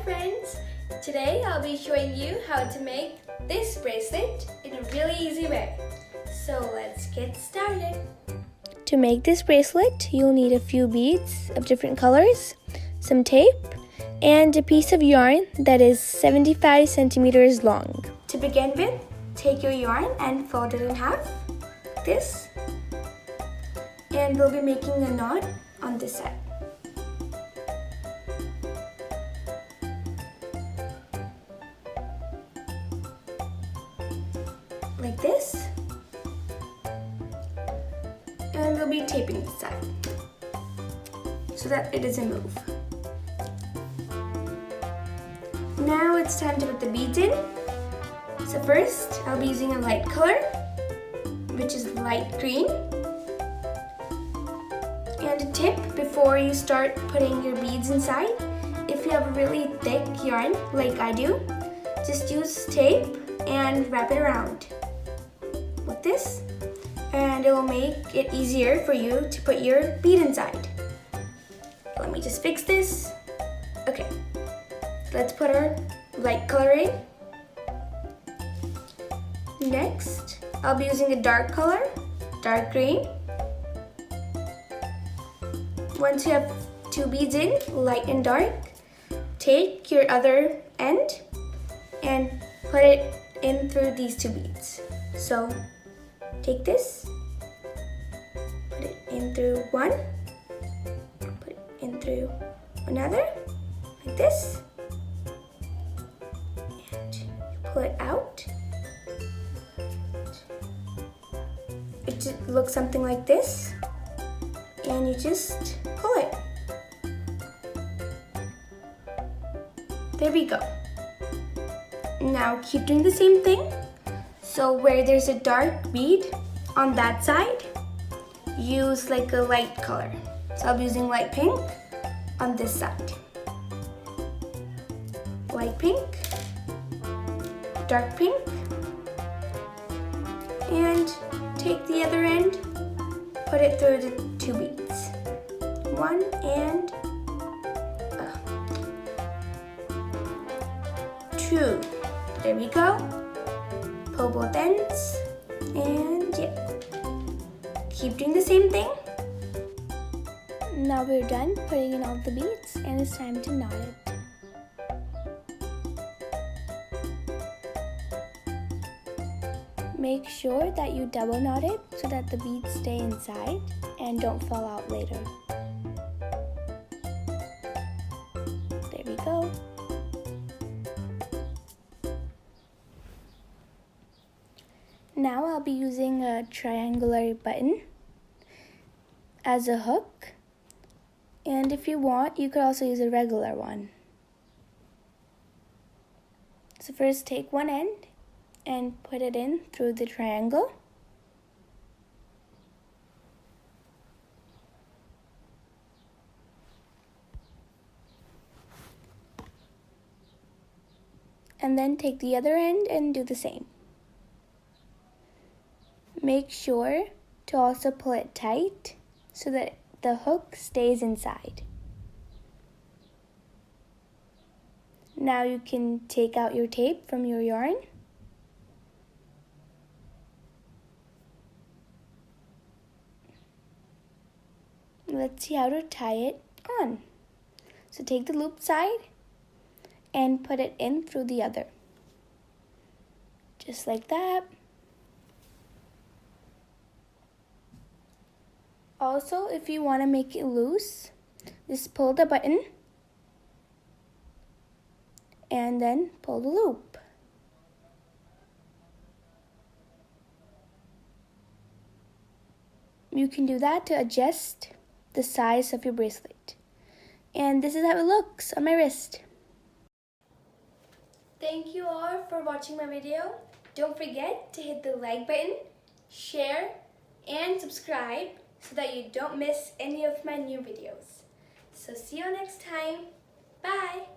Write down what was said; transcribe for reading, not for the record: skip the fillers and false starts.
friends! Today I'll be showing you how to make this bracelet in a really easy way. So let's get started. To make this bracelet, you'll need a few beads of different colors, some tape, and a piece of yarn that is 75 centimeters long. To begin with, take your yarn and fold it in half, like this. And we'll be making a knot on this side. Like this, and we'll be taping this side so that it doesn't move. Now it's time to put the beads in. So first, I'll be using a light color, which is light green. And a tip before you start putting your beads inside, if you have a really thick yarn like I do, just use tape and wrap it around like this, and it will make it easier for you to put your bead inside. Let me just fix this. Okay, let's put our light color in. Next, I'll be using a dark color, dark green. Once you have two beads in, light and dark, take your other end and put it in through these two beads. So take this, put it in through one, put it in through another, like this, and you pull it out. It just looks something like this, and you just pull it. There we go. Now keep doing the same thing. So where there's a dark bead on that side, use like a light color. So I'll be using light pink on this side. Light pink, dark pink, and take the other end, put it through the two beads. One and two. There we go. Pull both ends, and yeah. Keep doing the same thing. Now we're done putting in all the beads, and it's time to knot it. Make sure that you double knot it so that the beads stay inside and don't fall out later. There we go. Now I'll be using a triangular button as a hook, and if you want, you could also use a regular one. So first take one end and put it in through the triangle. And then take the other end and do the same. Make sure to also pull it tight so that the hook stays inside. Now you can take out your tape from your yarn. Let's see how to tie it on. So take the loop side and put it in through the other. Just like that. Also, if you want to make it loose, just pull the button and then pull the loop. You can do that to adjust the size of your bracelet. And this is how it looks on my wrist. Thank you all for watching my video. Don't forget to hit the like button, share, and subscribe so that you don't miss any of my new videos. So see you next time. Bye!